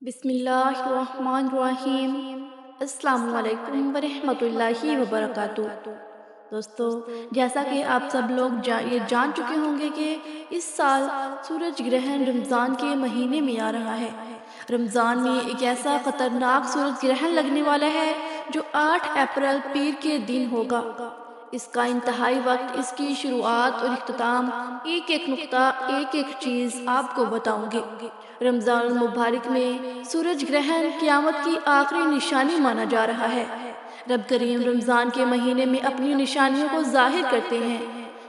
بسم اللہ الرحمن الرحیم۔ السلام علیکم ورحمۃ اللہ وبرکاتہ۔ دوستو، جیسا کہ آپ سب لوگ یہ جان چکے ہوں گے کہ اس سال سورج گرہن رمضان کے مہینے میں آ رہا ہے۔ رمضان میں ایک ایسا خطرناک سورج گرہن لگنے والا ہے جو 8 اپریل پیر کے دن ہوگا۔ اس کا انتہائی وقت، اس کی شروعات اور اختتام، ایک ایک نقطہ، ایک ایک چیز آپ کو بتاؤں گی۔ رمضان المبارک میں سورج گرہن قیامت کی آخری نشانی مانا جا رہا ہے۔ رب کریم رمضان کے مہینے میں اپنی نشانیوں کو ظاہر کرتے ہیں،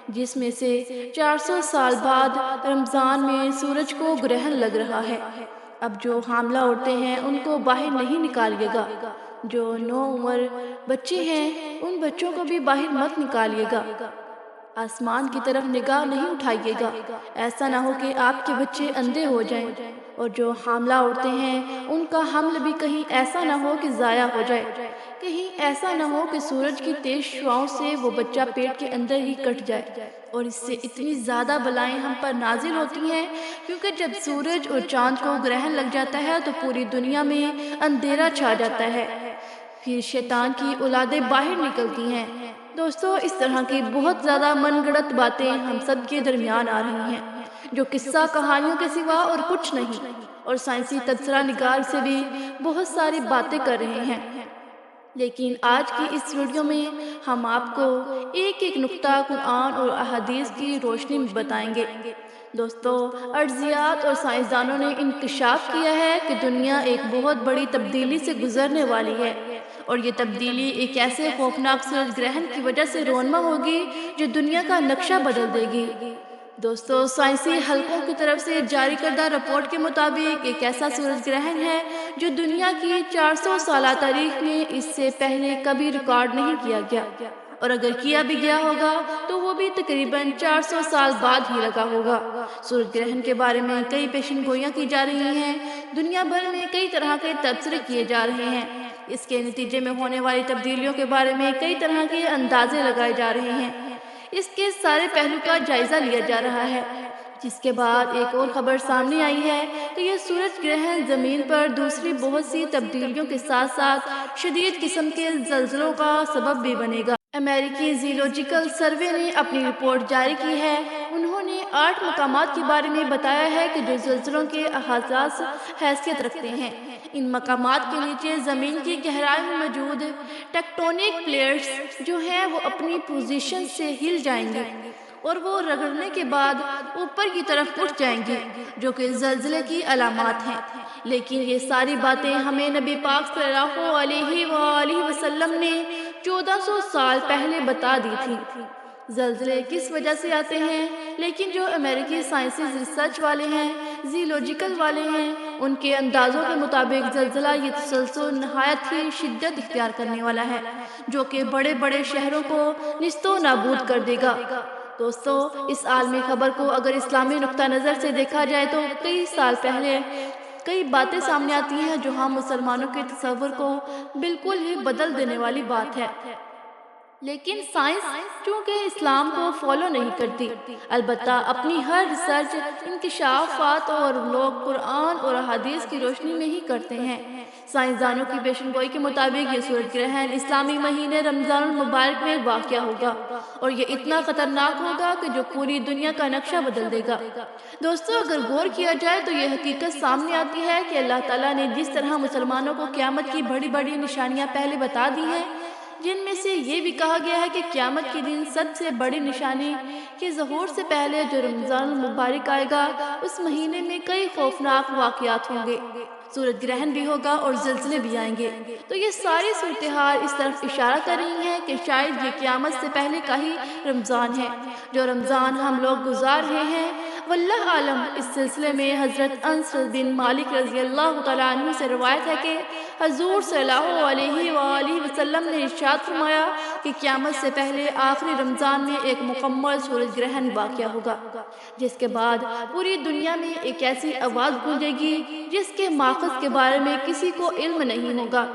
جس میں سے 400 سال بعد رمضان میں سورج کو گرہن لگ رہا ہے۔ اب جو حاملہ عورتیں ہیں ان کو باہر نہیں نکالیے گا، جو نوعمر بچے ہیں ان بچوں کو بھی باہر مت نکالیے گا، آسمان کی طرف نگاہ نہیں اٹھائیے گا، ایسا نہ ہو کہ آپ کے بچے اندھے ہو جائیں۔ اور جو حاملہ عورتیں ہیں ان کا حمل بھی کہیں ایسا نہ ہو کہ ضائع ہو جائے، کہیں ایسا نہ ہو کہ سورج کی تیز شعاؤں سے وہ بچہ پیٹ کے اندر ہی کٹ جائے۔ اور اس سے اتنی زیادہ بلائیں ہم پر نازل ہوتی ہیں، کیونکہ جب سورج اور چاند کو گرہن لگ جاتا ہے تو پوری دنیا میں اندھیرا چھا جاتا ہے، پھر شیطان کی اولادیں باہر نکلتی ہیں۔ دوستو، اس طرح کی بہت زیادہ من گھڑت باتیں ہم سب کے درمیان آ رہی ہیں، جو قصہ کہانیوں کے سوا اور کچھ نہیں، اور سائنسی تبصرہ نگار سے بھی بہت ساری باتیں کر رہے ہیں۔ لیکن آج کی اس ویڈیو میں ہم آپ کو ایک ایک نقطہ قرآن اور احادیث کی روشنی میں بتائیں گے۔ دوستو، ارضیات اور سائنسدانوں نے انکشاف کیا ہے کہ دنیا ایک بہت بڑی تبدیلی سے گزرنے والی ہے، اور یہ تبدیلی ایک ایسے خوفناک سورج گرہن کی وجہ سے رونما ہوگی جو دنیا کا نقشہ بدل دے گی۔ دوستو، سائنسی حلقوں کی طرف سے جاری کردہ رپورٹ کے مطابق ایک ایسا سورج گرہن ہے جو دنیا کی 400 سالہ تاریخ میں اس سے پہلے کبھی ریکارڈ نہیں کیا گیا، اور اگر کیا بھی گیا ہوگا تو وہ بھی تقریباً 400 سال بعد ہی لگا ہوگا۔ سورج گرہن کے بارے میں کئی پیشن گوئیاں کی جا رہی ہیں، دنیا بھر میں کئی طرح کے تبصرے کیے جا رہے ہیں، اس کے نتیجے میں ہونے والی تبدیلیوں کے بارے میں کئی طرح کے اندازے لگائے جا رہے ہیں، اس کے سارے پہلو کا جائزہ لیا جا رہا ہے۔ جس کے بعد ایک اور خبر سامنے آئی ہے کہ یہ سورج گرہن زمین پر دوسری بہت سی تبدیلیوں کے ساتھ ساتھ شدید قسم کے زلزلوں کا سبب بھی بنے گا۔ امریکی زیولوجیکل سروے نے اپنی رپورٹ جاری کی ہے۔ انہوں نے 8 مقامات کے بارے میں بتایا ہے کہ جو زلزلوں کے حساس حیثیت رکھتے ہیں۔ ان مقامات کے نیچے زمین کی گہرائی میں موجود ٹیکٹونک پلیٹس جو ہیں وہ اپنی پوزیشن سے ہل جائیں گے، اور وہ رگڑنے کے بعد اوپر کی طرف اٹھ جائیں گی، جو کہ زلزلے کی علامات ہیں۔ لیکن یہ ساری باتیں ہمیں نبی پاک صلی اللہ علیہ وآلہ وسلم نے 1400 سال پہلے بتا دی تھی۔ زلزلے کس وجہ سے آتے ہیں؟ لیکن جو امریکی سائنسی ریسرچ والے ہیں، زیولوجیکل والے ہیں، ان کے اندازوں کے مطابق زلزلہ یہ تسلسل نہایت ہی شدت اختیار کرنے والا ہے، جو کہ بڑے بڑے شہروں کو نیست و نابود کر دے گا۔ دوستو، اس عالمی خبر کو اگر اسلامی نقطہ نظر سے دیکھا جائے تو کئی سال پہلے کئی باتیں سامنے آتی ہیں جو ہم مسلمانوں کے تصور کو بالکل ہی بدل دینے والی بات ہے، لیکن سائنس چونکہ اسلام کو فالو نہیں کرتی، البتہ اپنی ہر ریسرچ، انکشافات اور لوگ قرآن اور احادیث کی روشنی میں ہی کرتے ہیں۔ سائنسدانوں کی پیشن گوئی کے مطابق یہ سورج گرہن اسلامی مہینے رمضان المبارک میں واقع ہوگا، اور یہ اتنا خطرناک ہوگا کہ جو پوری دنیا کا نقشہ بدل دے گا۔ دوستو، اگر غور کیا جائے تو یہ حقیقت سامنے آتی ہے کہ اللہ تعالیٰ نے جس طرح مسلمانوں کو قیامت کی بڑی بڑی نشانیاں پہلے بتا دی ہیں، جن میں سے یہ بھی کہا گیا ہے کہ قیامت کے دن سب سے بڑی نشانی کے ظہور سے پہلے جو رمضان المبارک آئے گا، اس مہینے میں کئی خوفناک واقعات ہوں گے، سورج گرہن بھی ہوگا اور زلزلے بھی آئیں گے۔ تو یہ ساری صورتحال اس طرف اشارہ کر رہی ہیں کہ شاید یہ قیامت سے پہلے کا ہی رمضان ہے، جو رمضان ہم لوگ گزار رہے ہیں۔ واللہ عالم۔ اس سلسلے میں حضرت انس بن مالک رضی اللہ تعالیٰ عنہ سے روایت ہے کہ حضور صلی اللہ علیہ وآلہ وسلم نے ارشاد فرمایا کہ قیامت سے پہلے آخری رمضان میں ایک مکمل سورج گرہن واقع ہوگا، جس کے بعد پوری دنیا میں ایک ایسی آواز گونجے گی جس کے ماخذ کے بارے میں کسی کو علم نہیں ہوگا۔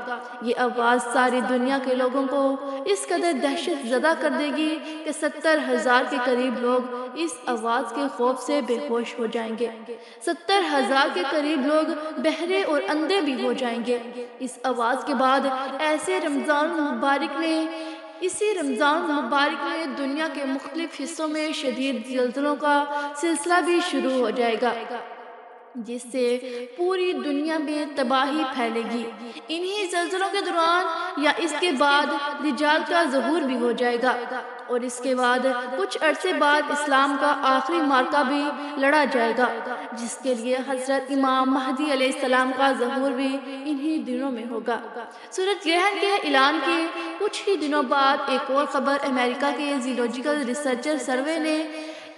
یہ آواز ساری دنیا کے لوگوں کو اس قدر دہشت زدہ کر دے گی کہ 70,000 کے قریب لوگ اس آواز کے خوف سے سے بے ہوش ہو جائیں گے۔ 70,000 کے قریب لوگ بہرے اور اندھے بھی ہو جائیں گے۔ اس آواز کے بعد اسی رمضان المبارک میں دنیا کے مختلف حصوں میں شدید زلزلوں کا سلسلہ بھی شروع ہو جائے گا، جس سے پوری دنیا میں تباہی پھیلے گی۔ انہی زلزلوں کے دوران یا اس کے بعد دجال کا ظہور بھی ہو جائے گا، اور اس کے بعد کچھ عرصے بعد اسلام کا آخری معرکہ بھی لڑا جائے گا، جس کے لیے حضرت امام مہدی علیہ السلام کا ظہور بھی انہی دنوں میں ہوگا۔ سورج گرہن کے اعلان کے کچھ ہی دنوں بعد ایک اور خبر امریکہ کے زیولوجیکل ریسرچر سروے نے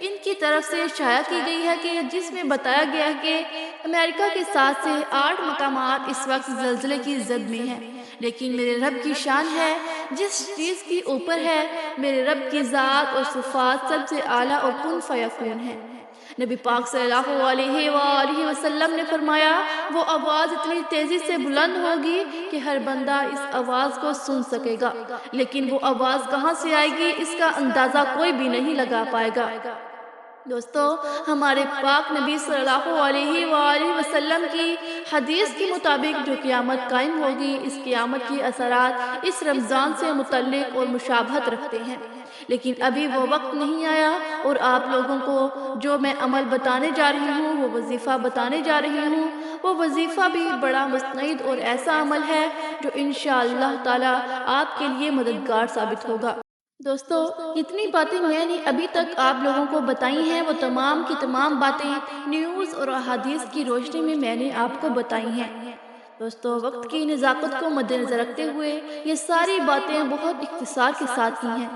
ان کی طرف سے شائع کی گئی ہے کہ جس میں بتایا گیا ہے کہ امریکہ کے 7 سے 8 مقامات اس وقت زلزلے کی زد میں ہیں، لیکن میرے رب کی شان ہے جس چیز کی اوپر ہے، میرے رب کی ذات اور صفات سب سے اعلیٰ اور کن فیکون ہے۔ نبی پاک صلی اللہ علیہ وآلہ وسلم نے فرمایا، وہ آواز اتنی تیزی سے بلند ہوگی کہ ہر بندہ اس آواز کو سن سکے گا، لیکن وہ آواز کہاں سے آئے گی اس کا اندازہ کوئی بھی نہیں لگا پائے گا۔ دوستو، ہمارے پاک نبی صلی اللہ علیہ وآلہ وسلم کی حدیث کے مطابق جو قیامت قائم ہوگی، اس قیامت کی اثرات اس رمضان سے متعلق اور مشابہت رکھتے ہیں، لیکن ابھی وہ وقت نہیں آیا، اور آپ لوگوں کو جو میں عمل بتانے جا رہی ہوں، وہ وظیفہ بتانے جا رہی ہوں، وہ وظیفہ بھی بڑا مستند اور ایسا عمل ہے جو انشاءاللہ تعالی آپ کے لیے مددگار ثابت ہوگا۔ دوستو، جتنی باتیں میں نے ابھی تک آپ لوگوں کو بتائی ہیں، وہ تمام کی تمام باتیں نیوز اور احادیث کی روشنی میں نے آپ کو بتائی ہیں۔ دوستو، وقت کی نزاکت کو مد نظر رکھتے ہوئے یہ ساری باتیں بہت اختصار کے ساتھ کی ہیں۔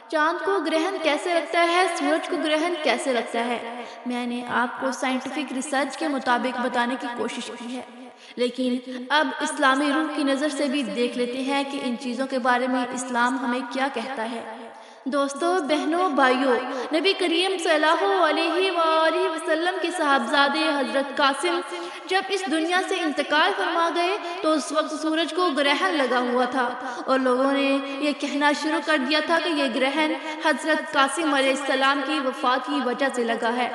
چاند کو گرہن کیسے لگتا ہے، سورج کو گرہن کیسے لگتا ہے، میں نے آپ کو سائنٹیفک ریسرچ کے مطابق بتانے کی کوشش کی ہے، لیکن اب اسلامی روح کی نظر سے بھی دیکھ لیتے ہیں کہ ان چیزوں کے بارے میں اسلام ہمیں کیا کہتا ہے۔ دوستو، بہنوں، بھائیوں، نبی کریم صلی اللہ علیہ وآلہ وسلم کے صاحبزادے حضرت قاسم جب اس دنیا سے انتقال فرما گئے تو اس وقت سورج کو گرہن لگا ہوا تھا، اور لوگوں نے یہ کہنا شروع کر دیا تھا کہ یہ گرہن حضرت قاسم علیہ السلام کی وفات کی وجہ سے لگا ہے۔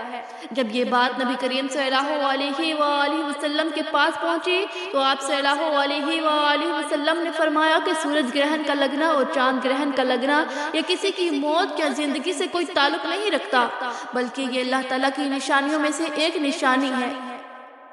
جب یہ بات نبی کریم صلی اللہ علیہ وآلہ وسلم کے پاس پہنچی تو آپ صلی اللہ علیہ وآلہ وسلم نے فرمایا کہ سورج گرہن کا لگنا اور چاند گرہن کا لگنا یہ کسی کی موت یا زندگی سے کوئی تعلق نہیں رکھتا، بلکہ یہ اللہ تعالیٰ کی نشانیوں میں سے ایک نشانی ہے۔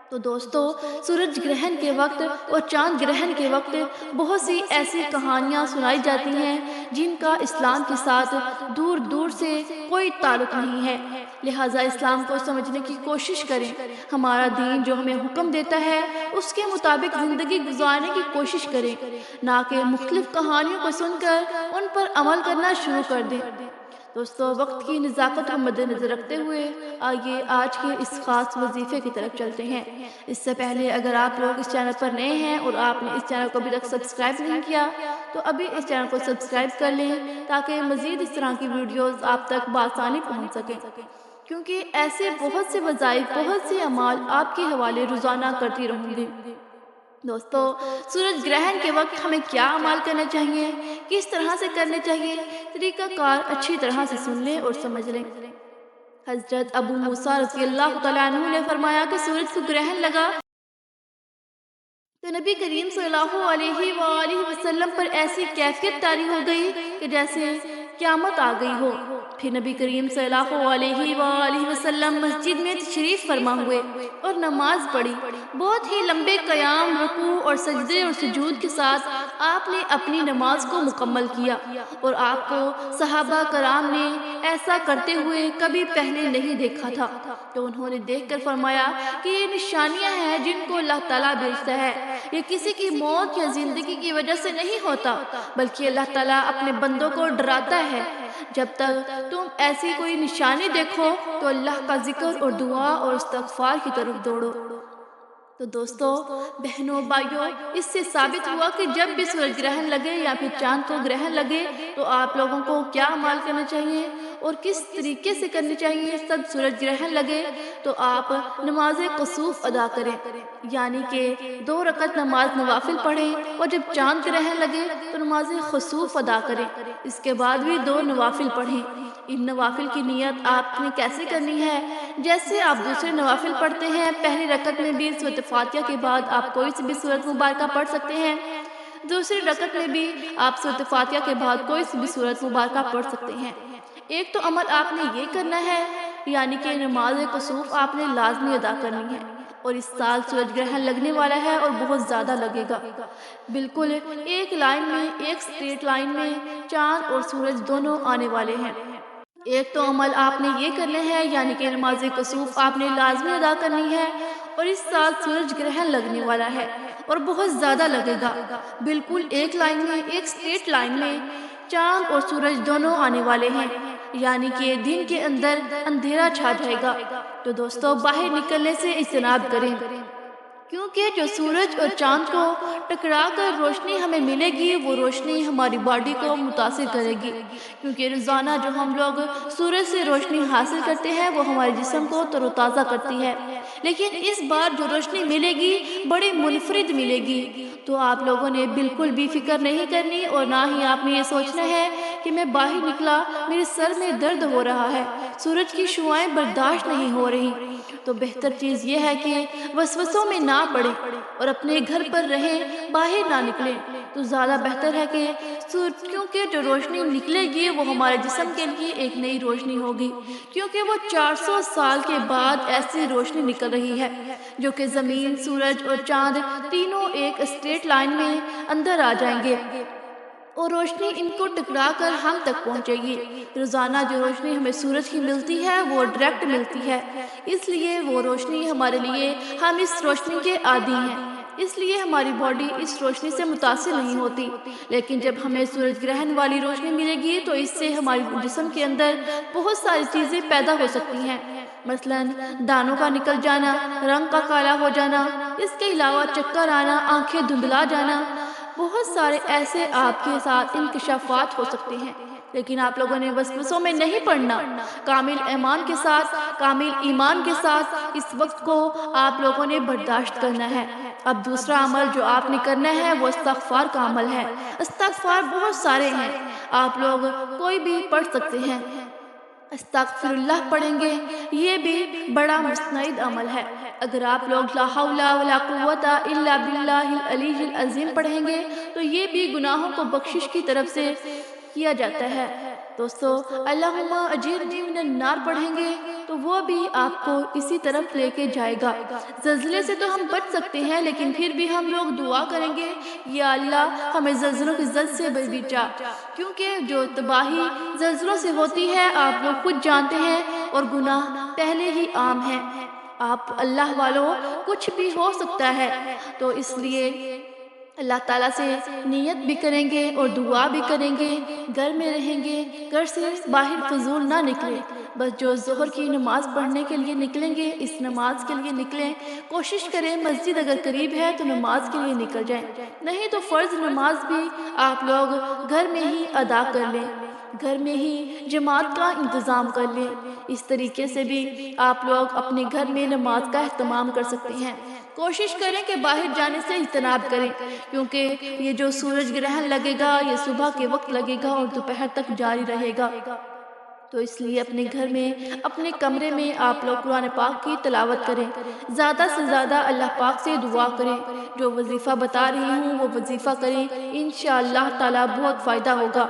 تو دوستو، سورج گرہن کے وقت اور چاند گرہن کے وقت بہت سی ایسی کہانیاں سنائی جاتی ہیں جن کا اسلام کے ساتھ دور دور سے کوئی تعلق نہیں ہے، لہٰذا اسلام کو سمجھنے کی کوشش کریں۔ ہمارا دین جو ہمیں حکم دیتا ہے اس کے مطابق زندگی گزارنے کی کوشش کریں، نہ کہ مختلف کہانیوں کو سن کر ان پر عمل کرنا شروع کر دیں۔ دوستو، وقت کی نزاکت کو مد نظر رکھتے ہوئے آئیے آج کے اس خاص وظیفے کی طرف چلتے ہیں۔ اس سے پہلے اگر آپ لوگ اس چینل پر نئے ہیں اور آپ نے اس چینل کو ابھی تک سبسکرائب نہیں کیا تو ابھی اس چینل کو سبسکرائب کر لیں تاکہ مزید اس طرح کی ویڈیوز آپ تک بآسانی پہنچ سکیں، کیونکہ ایسے بہت سے وظائف، بہت سے اعمال آپ کے حوالے روزانہ کرتی رہوں گی۔ دوستو، سورج گرہن کے وقت ہمیں کیا عمل کرنا چاہیے، کس طرح سے کرنے چاہیے، طریقہ کار اچھی طرح سے سن لیں اور سمجھ لیں۔ حضرت ابو موسیٰ رضی اللہ تعالیٰ عنہ نے فرمایا کہ سورج کو گرہن لگا تو نبی کریم صلی اللہ علیہ وآلہ وسلم پر ایسی کیفیت طاری ہو گئی کہ جیسے قیامت آ گئی ہو۔ پھر نبی کریم صلی اللہ علیہ وآلہ وسلم مسجد میں تشریف فرما ہوئے اور نماز پڑھی۔ بہت ہی لمبے قیام، رکوع اور سجدے اور سجود کے ساتھ آپ نے اپنی نماز کو مکمل کیا، اور آپ کو صحابہ کرام نے ایسا کرتے ہوئے کبھی پہلے نہیں دیکھا تھا، تو انہوں نے دیکھ کر فرمایا کہ یہ نشانیاں ہیں جن کو اللہ تعالیٰ بھیجتا ہے، یہ کسی کی موت یا زندگی کی وجہ سے نہیں ہوتا، بلکہ اللہ تعالیٰ اپنے بندوں کو ڈراتا ہے۔ جب تک تم ایسی کوئی نشانی دیکھو تو اللہ کا ذکر اور دعا اور استغفار کی طرف دوڑو۔ تو دوستو، بہنوں، بھائیوں، اس سے ثابت ہوا کہ جب بھی سورج گرہن لگے یا پھر چاند کو گرہن لگے تو آپ لوگوں کو کیا عمل کرنا چاہیے اور کس طریقے سے کرنی چاہیے، سب سورج گرہن لگے تو آپ نماز کسوف ادا کریں، یعنی کہ 2 رکعت نماز نوافل پڑھیں، اور جب چاند گرہن لگے تو نماز خسوف ادا کریں، اس کے بعد بھی 2 نوافل پڑھیں۔ ان نوافل کی نیت آپ نے کیسے کرنی ہے؟ جیسے آپ دوسرے نوافل پڑھتے ہیں، پہلی رکعت میں بھی سورۃ فاتحہ کے بعد آپ کوئی سی بھی سورت مبارکہ پڑھ سکتے ہیں، دوسری رکعت میں بھی آپ سورۃ فاتحہ کے بعد کوئی سی بھی سورت مبارکہ پڑھ سکتے ہیں۔ ایک تو عمل آپ نے یہ کرنا ہے، یعنی کہ نماز کسوف آپ نے لازمی ادا کرنی ہے، اور اس سال سورج گرہن لگنے والا ہے اور بہت زیادہ لگے گا۔ بالکل ایک لائن میں، ایک اسٹریٹ لائن میں چاند اور سورج دونوں آنے والے ہیں۔ ایک تو عمل آپ نے یہ کرنا ہے، یعنی کہ نماز کسوف آپ نے لازمی ادا کرنی ہے، اور اس سال سورج گرہن لگنے والا ہے اور بہت زیادہ لگے گا۔ بالکل ایک لائن میں، ایک اسٹریٹ لائن میں چاند اور سورج دونوں آنے والے ہیں، یعنی کہ دن کے اندر اندھیرا چھا جائے گا۔ تو دوستو باہر نکلنے سے اجتناب کریں، کیونکہ جو سورج اور چاند کو ٹکرا کر روشنی ہمیں ملے گی، وہ روشنی ہماری باڈی کو متاثر کرے گی، کیونکہ روزانہ جو ہم لوگ سورج سے روشنی حاصل کرتے ہیں وہ ہمارے جسم کو تر و تازہ کرتی ہے، لیکن اس بار جو روشنی ملے گی بڑی منفرد ملے گی۔ تو آپ لوگوں نے بالکل بھی فکر نہیں کرنی، اور نہ ہی آپ نے یہ سوچنا ہے کہ میں باہر نکلا میرے سر میں درد ہو رہا ہے، سورج کی شعاعیں برداشت نہیں ہو رہی۔ تو بہتر چیز یہ ہے کہ وسوسوں میں نہ پڑیں اور اپنے گھر پر رہیں، باہر نہ نکلیں، تو زیادہ بہتر ہے کہ کیونکہ جو روشنی نکلے گی وہ ہمارے جسم کے لیے ایک نئی روشنی ہوگی، کیونکہ وہ 400 سال کے بعد ایسی روشنی نکل رہی ہے جو کہ زمین، سورج اور چاند تینوں ایک اسٹریٹ لائن میں اندر آ جائیں گے، اور روشنی ان کو ٹکرا کر ہم تک پہنچے گی۔ روزانہ جو روشنی ہمیں سورج کی ملتی ہے وہ ڈائریکٹ ملتی ہے، اس لیے وہ روشنی ہمارے لیے، ہم اس روشنی کے عادی ہیں، اس لیے ہماری باڈی اس روشنی سے متاثر نہیں ہوتی۔ لیکن جب ہمیں سورج گرہن والی روشنی ملے گی تو اس سے ہماری جسم کے اندر بہت ساری چیزیں پیدا ہو سکتی ہیں، مثلاً دانوں کا نکل جانا، رنگ کا کالا ہو جانا، اس کے علاوہ چکر آنا، آنکھیں دھندلا جانا، بہت سارے ایسے آپ کے ساتھ انکشافات ہو سکتے ہیں۔ لیکن آپ لوگوں نے وسوسوں میں نہیں پڑنا، کامل ایمان کے ساتھ، کامل ایمان کے ساتھ اس وقت کو آپ لوگوں نے برداشت کرنا ہے۔ اب دوسرا عمل جو آپ نے کرنا ہے وہ استغفار کا عمل ہے۔ استغفار بہت سارے ہیں، آپ لوگ کوئی بھی پڑھ سکتے ہیں۔ استغفر اللہ پڑھیں گے، یہ بھی بڑا مستند عمل ہے۔ اگر آپ لوگ لا حول ولا قوت الا باللہ العلی العظیم پڑھیں گے تو یہ بھی گناہوں کو بخشش کی طرف سے کیا جاتا ہے۔ دوستو اللہم اجرنی من النار پڑھیں گے تو وہ بھی آپ کو اسی طرف لے کے جائے گا۔ زلزلے سے تو ہم بچ سکتے ہیں، لیکن پھر بھی ہم لوگ دعا کریں گے یا اللہ ہمیں زلزلوں کی زد سے بچا، کیونکہ جو تباہی زلزلوں سے ہوتی ہے آپ لوگ خود جانتے ہیں، اور گناہ پہلے ہی عام ہیں۔ آپ اللہ والوں کچھ بھی ہو سکتا ہے، تو اس لیے اللہ تعالیٰ سے نیت بھی کریں گے اور دعا بھی کریں گے، گھر میں رہیں گے، گھر سے باہر فضول نہ نکلیں، بس جو ظہر کی نماز پڑھنے کے لیے نکلیں گے اس نماز کے لیے نکلیں، کوشش کریں مسجد اگر قریب ہے تو نماز کے لیے نکل جائیں، نہیں تو فرض نماز بھی آپ لوگ گھر میں ہی ادا کر لیں، گھر میں ہی جماعت کا انتظام کر لیں۔ اس طریقے سے بھی آپ لوگ اپنے گھر میں نماز کا اہتمام کر سکتے ہیں۔ کوشش کریں کہ باہر جانے سے اجتناب کریں، کیونکہ یہ جو سورج گرہن لگے گا یہ صبح کے وقت لگے گا اور دوپہر تک جاری رہے گا، تو اس لیے اپنے گھر میں، اپنے کمرے میں آپ لوگ قرآن پاک کی تلاوت کریں، زیادہ سے زیادہ اللہ پاک سے دعا کریں، جو وظیفہ بتا رہی ہوں وہ وظیفہ کریں، انشاءاللہ تعالی بہت فائدہ ہوگا۔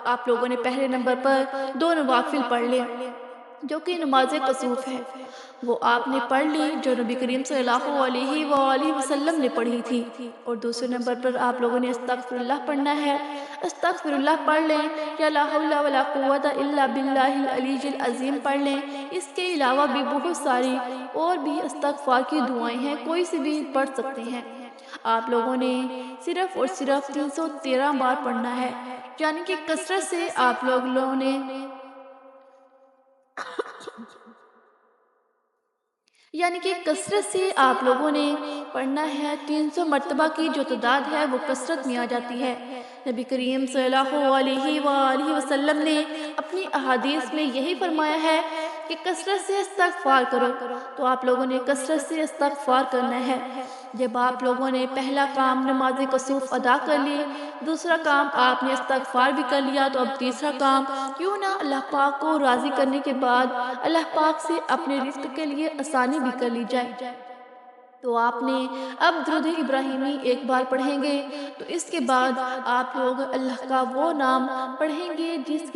آپ لوگوں نے پہلے نمبر پر 2 نوافل پڑھ لیں جو کہ نماز کسوف ہے، وہ آپ نے پڑھ لی جو نبی کریم صلی اللہ علیہ وآلہ وسلم نے پڑھی تھی، اور دوسرے نمبر پر آپ لوگوں نے استغفر اللہ پڑھنا ہے۔ استغفر اللہ پڑھ لیں یا لا حول ولا قوت الا باللہ العلی العظیم پڑھ لیں۔ اس کے علاوہ بھی بہت ساری اور بھی استغفار کی دعائیں ہیں، کوئی سی بھی پڑھ سکتے ہیں۔ آپ لوگوں نے صرف اور صرف 313 بار پڑھنا ہے، یعنی کہ کثرت سے آپ لوگوں نے یعنی کہ کثرت سے آپ لوگوں نے پڑھنا ہے۔ 300 مرتبہ کی جو تعداد ہے وہ کثرت میں آ جاتی ہے۔ نبی کریم صلی اللہ علیہ وآلہ وسلم نے اپنی احادیث میں یہی فرمایا ہے کہ کثرت سے استغفار کرو، تو آپ لوگوں نے کثرت سے استغفار کرنا ہے۔ جب آپ لوگوں نے پہلا کام نماز کسوف ادا کر لی، دوسرا کام آپ نے استغفار بھی کر لیا، تو اب تیسرا کام کیوں نہ اللہ پاک کو راضی کرنے کے بعد اللہ پاک سے اپنے رزق کے لیے آسانی بھی کر لی جائے۔ تو آپ نے اب درود ابراہیمی ایک بار پڑھیں گے، تو اس کے بعد آپ لوگ اللہ کا وہ نام پڑھیں گے جس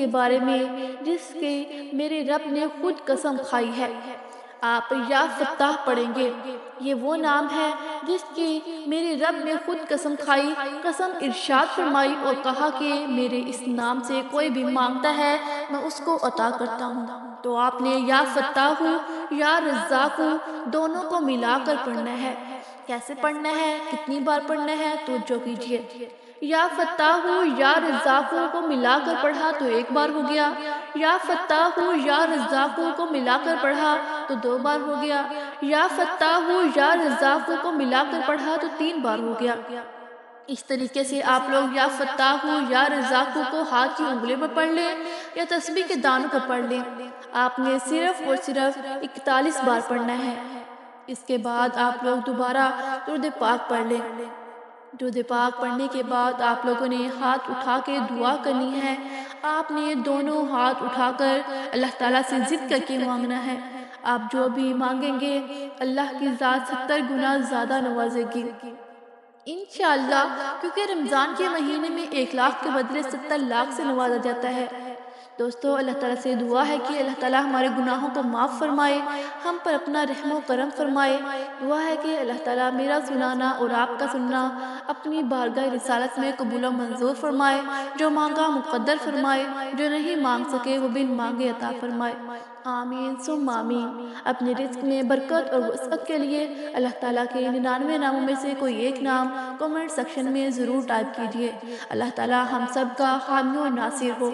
کے میرے رب نے خود قسم کھائی ہے۔ آپ یا فتاح پڑھیں گے، یہ وہ نام ہے جس کی میرے رب نے خود قسم کھائی، قسم ارشاد فرمائی اور کہا کہ میرے اس نام سے کوئی بھی مانگتا ہے میں اس کو عطا کرتا ہوں۔ تو آپ نے یا فتاح یا رزاق دونوں کو ملا کر پڑھنا ہے۔ کیسے پڑھنا ہے، کتنی بار پڑھنا ہے، توجہ کیجیے۔ یا فتاح یا رزاق کو ملا کر پڑھا تو ایک بار ہو گیا، یا فتاح یا رزاق کو ملا کر پڑھا تو 2 بار ہو گیا، یا فتاح یا رزاق کو ملا کر پڑھا تو 3 بار ہو گیا۔ اس طریقے سے آپ لوگ یا فتاح یا رزاق کو ہاتھ کی انگلیوں پر پڑھ لیں یا تسبیح کے دانوں پر پڑھ لیں۔ آپ نے صرف اور صرف 41 بار پڑھنا ہے۔ اس کے بعد آپ لوگ دوبارہ درود پاک پڑھ لیں۔ درود پاک پڑھنے کے بعد آپ لوگوں نے ہاتھ اٹھا کے دعا کرنی ہے۔ آپ نے دونوں ہاتھ اٹھا کر اللہ تعالیٰ سے ضد کر کے مانگنا ہے۔ آپ جو بھی مانگیں گے اللہ کی ذات 70 گنا زیادہ نوازے گی انشاءاللہ، کیونکہ رمضان کے مہینے میں 1 لاکھ کے بدلے 70 لاکھ سے نوازا جاتا ہے۔ دوستو، اللہ تعالیٰ سے دعا ہے کہ اللہ تعالیٰ ہمارے گناہوں کو معاف فرمائے، ہم پر اپنا رحم و کرم فرمائے۔ دعا ہے کہ اللہ تعالیٰ میرا سنانا اور آپ کا سننا اپنی بارگاہ رسالت میں قبول و منظور فرمائے، جو مانگا مقدر فرمائے، جو نہیں مانگ سکے وہ بن مانگے عطا فرمائے۔ آمین ثم آمین۔ اپنے رزق میں برکت اور وسعت کے لیے اللہ تعالیٰ کے 99 ناموں میں سے کوئی ایک نام کمنٹ سیکشن میں ضرور ٹائپ کیجیے۔ اللہ تعالیٰ ہم سب کا حامی و ناصر ہو۔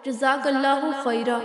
جزاک اللہ خیرہ۔